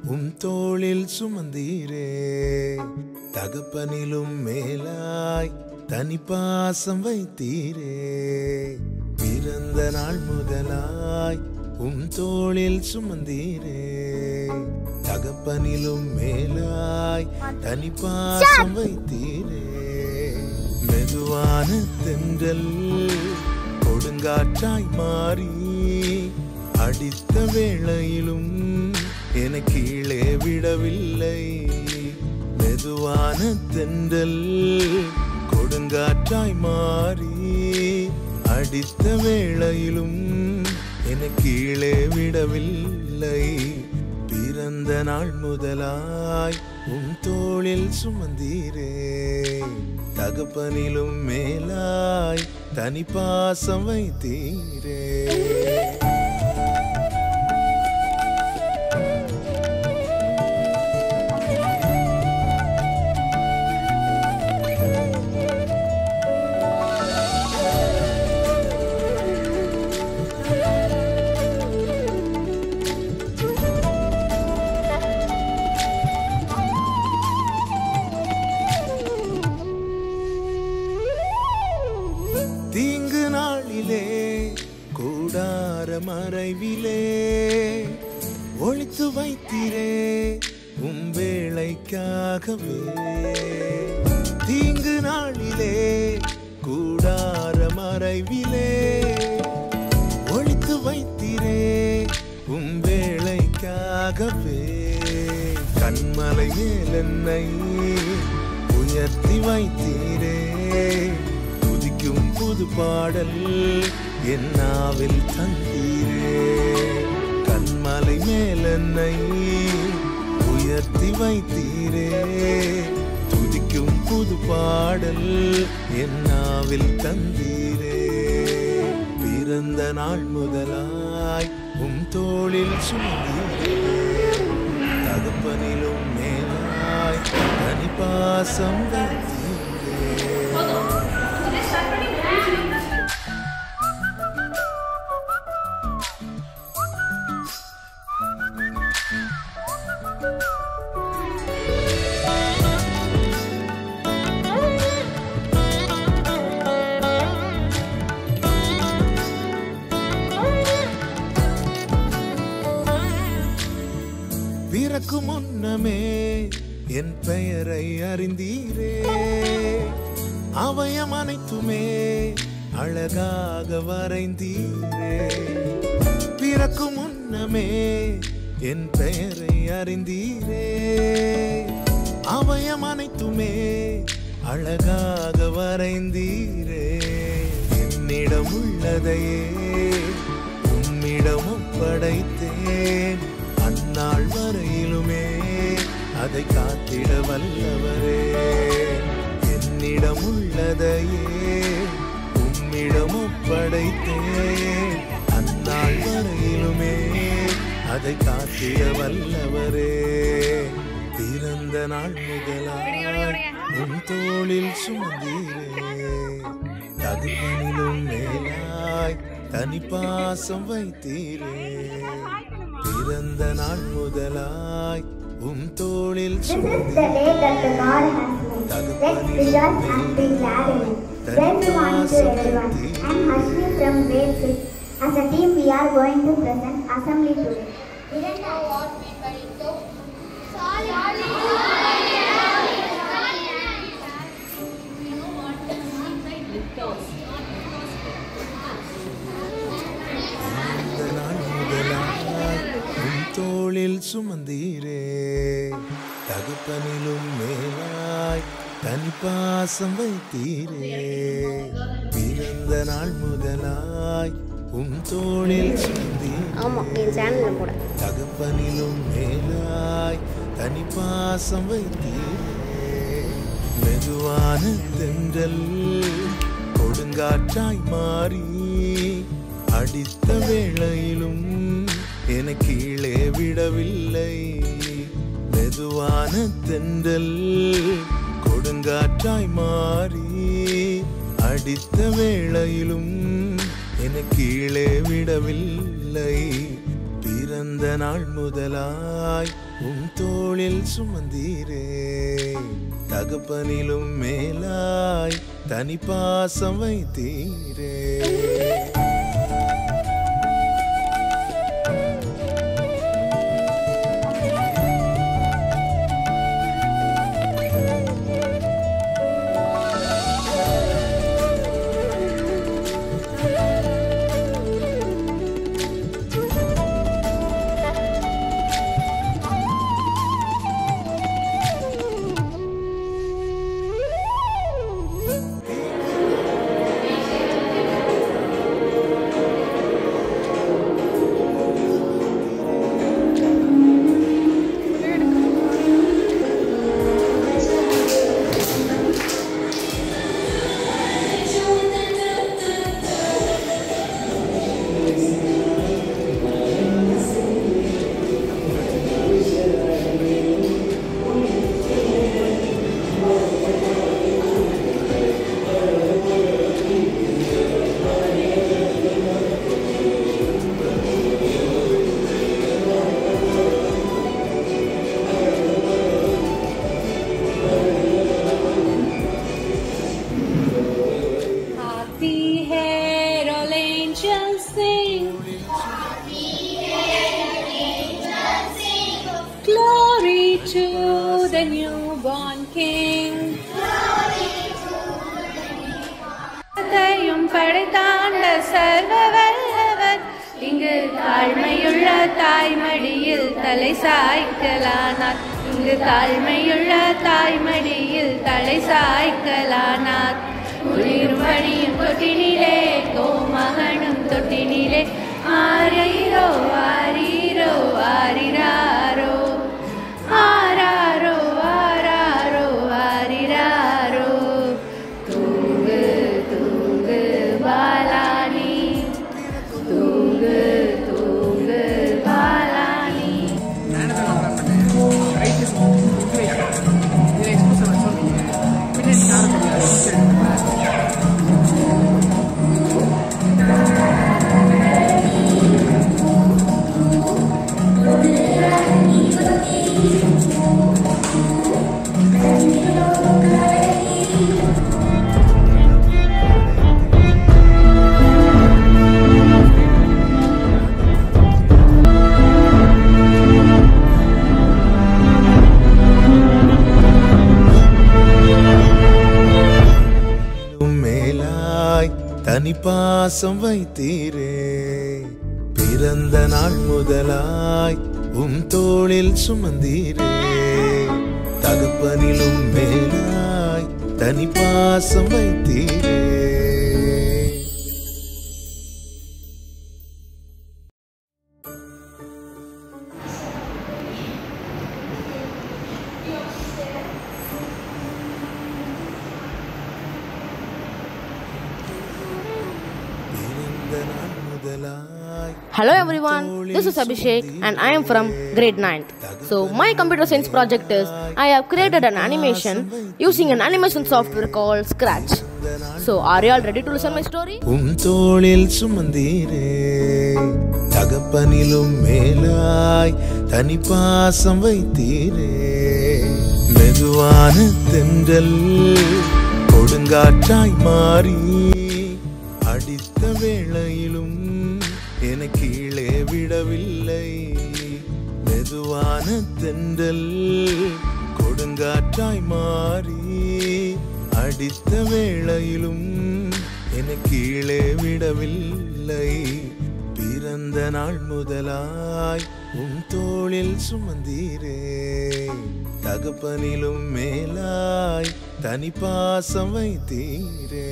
தோளில் சுமந்தீரே. தகப்பனிலும் மேலாய் தனிப்பாசம் வைத்தீரே. பிறந்த நாள் முதலாய் தோளில் சுமந்தீரே. தகப்பனிலும் மேலாய் தனிப்பாசம் வைத்தீரே. மெதுவான தென்றல் கொடுங்காற்றாய் மாறி அடித்த வேளையிலும் என கீழே விடவில்லை. மெதுவான தென்றல் கொடுங்காற்றாய் மாறி அடித்த வேளையிலும் என கீழே விடவில்லை. பிறந்த நாள் முதலாய் தோளில் சுமந்தீரே. தகப்பனிலும் மேலாய் தனிப்பாசம் வைத்தீரே. தீங்கு நாளிலே கூடார மறைவிலே ஒளித்து வைத்தீரே வேளைக்காகவே. தீங்கு நாளிலே கூடார மறைவிலே ஒளித்து வைத்தீரே வேளைக்காகவே. கண்மலை மேல் என்னை உயர்த்தி வைத்தீரே. புது பாடல் என் நாவில் தந்தீரே. கண்மலை மேல் என்னை உயர்த்தி வைத்தீரே. துதிக்கும் புது பாடல் என் நாவில் தந்தீரே. பிறந்த நாள் முதலாய் தோளில் சுமந்தீரே. தகப்பனிலும் மேலாய் தனிப்பாசம் வைத்தீரே. பிறக்கும் முன்னமே என் பெயரை அறிந்தீரே. அவயம் அனைத்துமே அழகாக வரைந்தீரே. பிறக்கும் முன்னமே என் பெயரை அறிந்தீரே. அவயம் அனைத்துமே அழகாக வரைந்தீரே. என்னிடம் உள்ளதையே உம்மிடம் ஒப்படைத்தேன். அந்நாள் வரையிலுமே அதை காத்திட வல்லவரே. என்னிடம் உள்ளதையே உம்மிடம் ஒப்படைத்தேன். அந்நாள் வரையிலுமே அதை காத்திட வல்லவரே. பிறந்த நாள் முதலாய் தோளில் சுமந்தீரே. தகப்பனிலும் மேலாய் தனிப்பாசம் வைத்தீரே. பிறந்த நாள் முதலாய் தோளில் சுமந்தீரே. தகப்பனிலும் மேலாய் தனிப்பாசம் வைத்தீரே. As a team, we are going to present assembly today. தோளில் சுமந்தீரே. தகப்பனிலும் மேலாய் தனிப்பாசம் வைத்தீரே. பிறந்த நாள் முதலாய் தோளில் சுமந்தீரே. தகப்பனிலும் மேலாய் தனிப்பாசம் வைத்தீரே. மெதுவான தென்றல் கொடுங்காற்றாய் மாறி அடித்த வேளையிலும் என கீழே விடவில்லை. மெதுவான தென்றல் கொடுங்காற்றாய் மாறி அடித்த வேளையிலும் என கீழே விடவில்லை. பிறந்த பிறந்த நாள் முதலாய் உன் தோளில் சுமந்தீரே தகப்பனிலும் மேலாய் தனி பாசம் வைத்தீரே Glory to the newborn King. அதையும் படைத்தாண்ட சர்வ வல்லவர் இங்கு தாழ்மையுள்ள தாய்மடியில் தலை சாய்க்கலானார். இங்கு தாழ்மையுள்ள தாய்மடியில் தலை சாய்க்கலானார். உயிர்வழியும் தொட்டினிலே கோமகனும் தொட்டினிலே ஆரீரோ ஆரீரோ ஆரிராரோ ஆராரோ ஆராரோ ஆரிராரோ தூங்கு தூங்கு பாலானி தூங்கு தூங்கு பாலானி. தனி பாசம் வைத்தீரே பிறந்த நாள் முதலாய் உம் தோளில் சுமந்தீரே தகப்பனிலும் மேலாய் தனி பாசம் வைத்தீரே. Hello everyone, this is Abhishek and I am from grade 9th. So my computer science project is I have created an animation using an animation software called Scratch. So are you all ready to listen my story? தோளில் சுமந்தீரே தகப்பனிலும் மேலாய் தனி பாசம் வைத்தீரே மெதுவான தென்றல் கொடுங்காற்றாய் மாறி அடித்த வேளையிலும் என கீழே விடவில்லை. மெதுவான தென்றல் கொடுங்காற்றாய் மாறி அடித்த வேளையிலும் என கீழே விடவில்லை. பிறந்த நாள் முதலாய் உன் தோளில் சுமந்தீரே தகப்பனிலும் மேலாய் தனி பாசம் வைத்தீரே.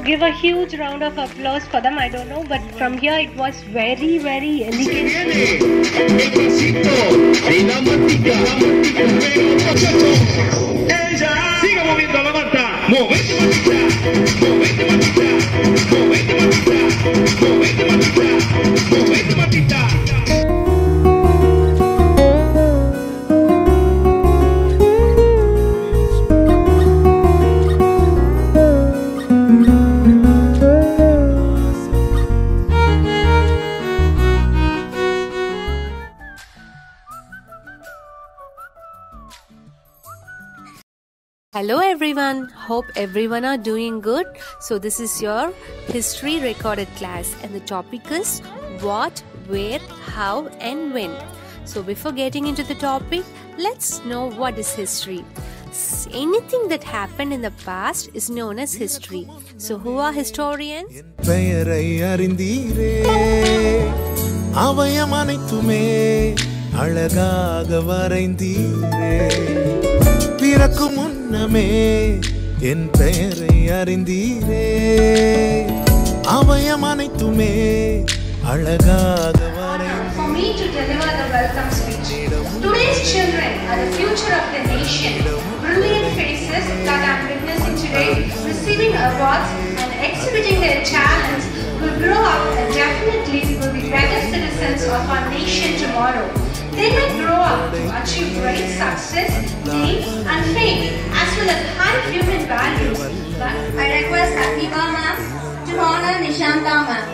give a huge round of applause for them. I don't know, but from here it was very, very elegant. Siga moviendo la manta. Movete matita. Movete matita. Movete matita. Movete matita. Movete matita. Hello everyone, hope everyone are doing good. So this is your history recorded class and the topic is what, where, how and when. So before getting into the topic, let's know what is history. Anything that happened in the past is known as history. So who are historians? பெயரை அறிந்தீரே அவயம் அனைத்துமே அழகாக வரைந்தீரே பிறக்கும் முன்னமே என் பெயரை அறிந்தீரே அவயம் அனைத்துமே அழகாக For me to deliver the welcome speech. Today's children are the future of the nation. Brilliant faces that I'm witnessing today, receiving awards and exhibiting their talents, will grow up and definitely will be better citizens of our nation tomorrow. They may grow up to achieve great success, name and fame, as well as high human values. But I request Habiba ma'am to honor Nishanta ma'am.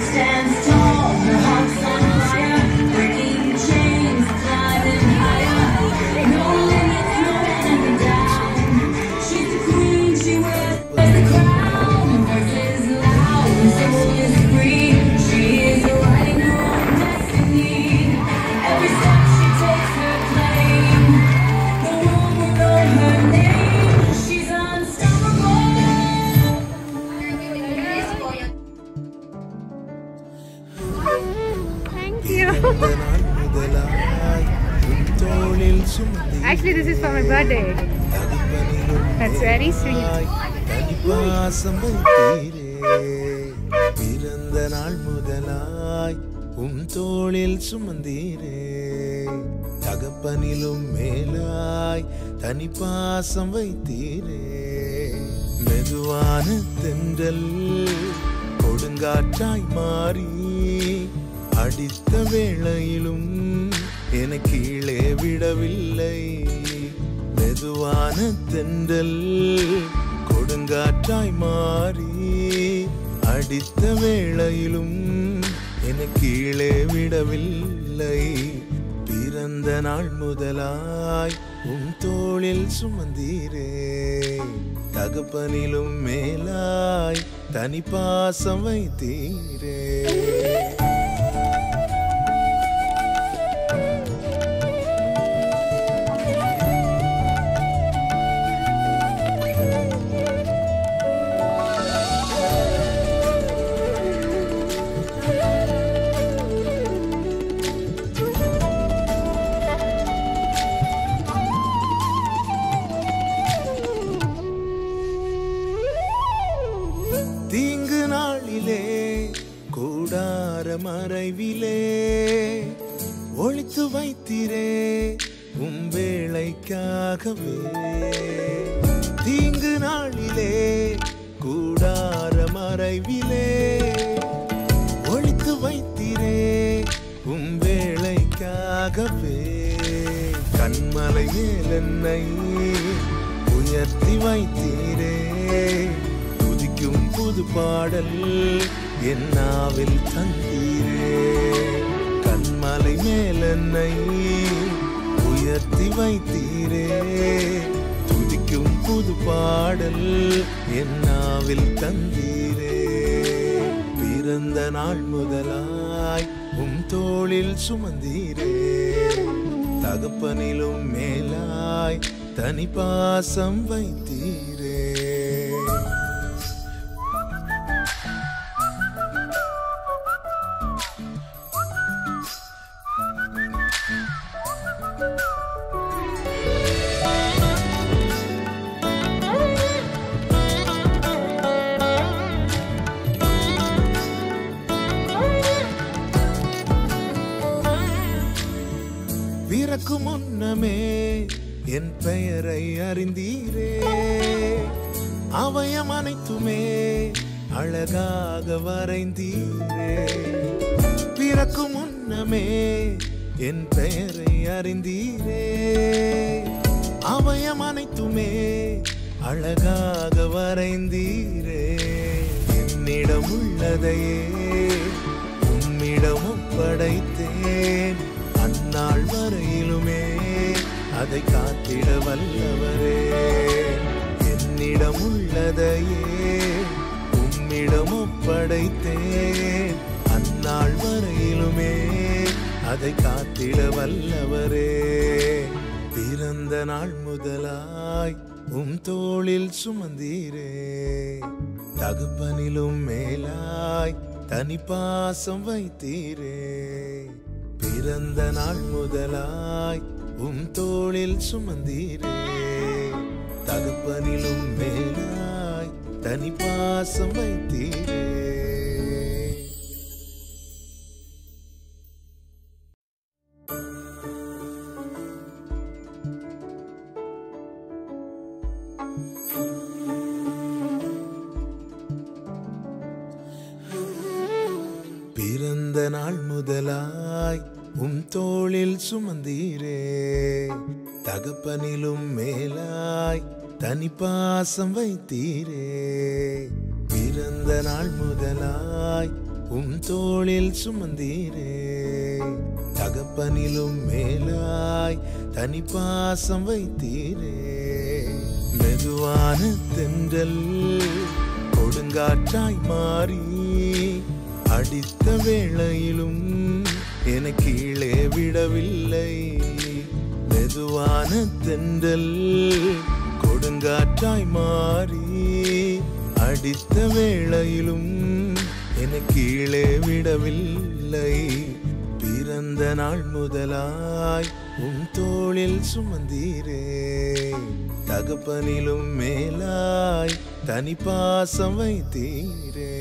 Stands tall, her heart's on fire, breaking chains, climbing higher. No limits, no bending down. She's the queen, she wears the crown. Voice is loud, soul is free. She is writing her own destiny. Every step she takes her claim. The world will know her name. She's unstoppable. Actually, this is for my birthday. That's very sweet. தனிப்பாசம் வைத்தீரே பிறந்த நாள் முதலாய் உம் தோளில் சுமந்தீரே தகப்பனிலும் மேலாய் தனிப்பாசம் வைத்தீரே மெதுவான தென்றல் கொடுங்காற்றாய் மாறி அடித்த வேளையிலும் என கீழே விடவில்லை மெதுவான தென்றல் கொடுங்காற்றாய் மாறி அடித்த வேளையிலும் என கீழே விடவில்லை பிறந்த நாள் முதலாய் உம் தோளில் சுமந்தீரே தகப்பனிலும் மேலாய் தனிப்பாசம் வைத்தீரே தீங்கு நாளிலே கூடார மறைவிலே ஒளித்து வைத்தீரே உம் வேளைக்காகவே தீங்கு நாளிலே கூடார மறைவிலே ஒளித்து வைத்தீரே உம் வேளைக்காகவே கண்மலை மேல் என்னை உயர்த்தி வைத்தீரே துதிக்கும் புது பாடல் என் நாவில் தந்தீரே கண்மலை மேல் என்னை உயர்த்தி வைத்தீரே துதிக்கும் புது பாடல் என் நாவில் தந்தீரே பிறந்த நாள் முதலாய் உம் தோளில் சுமந்தீரே தகப்பனிலும் மேலாய் தனிப்பாசம் வைத்தீரே அறிந்தீரே அவயம் அனைத்துமே அழகாக வரைந்தீரே பிறக்கும் முன்னமே என் பெயரை அறிந்தீரே அவயம் அனைத்துமே அழகாக வரைந்தீரே என்னிடம் உள்ளதையே உம்மிடம் ஒப்படைத்தேன் அந்நாள் வரையிலுமே அதை காத்திட வல்லவரே என்னிடம் உள்ளதையே உம்மிடம் ஒப்படைத்தேன் அந்நாள் வரையிலுமே அதை காத்திட வல்லவரே பிறந்த நாள் முதலாய் உம் தோளில் சுமந்தீரே தகப்பனிலும் மேலாய் தனிப்பாசம் வைத்தீரே பிறந்த நாள் முதலாய் உம் தோளில் சுமந்தீரே தகப்பனிலும் மேலாய் தனிப்பாசம் வைத்தீரே பிறந்த நாள் முதலாய் உம் தோளில் சுமந்தீரே தகப்பனிலும் மேலாய் தனிப்பாசம் வைத்தீரே பிறந்த நாள் முதலாய் உம் தோளில் சுமந்தீரே தகப்பனிலும் மேலாய் தனிப்பாசம் வைத்தீரே மெதுவான தென்றல் கொடுங்காற்றாய் மாறி அடித்த வேளையிலும் என கீழே விடவில்லை மெதுவான தென்றல் கொடுங்காற்றாய் மாறி அடித்த வேளையிலும் என கீழே விடவில்லை பிறந்த நாள் முதலாய் உம் தோளில் சுமந்தீரே தகப்பனிலும் மேலாய் தனிப்பாசம் வைத்தீரே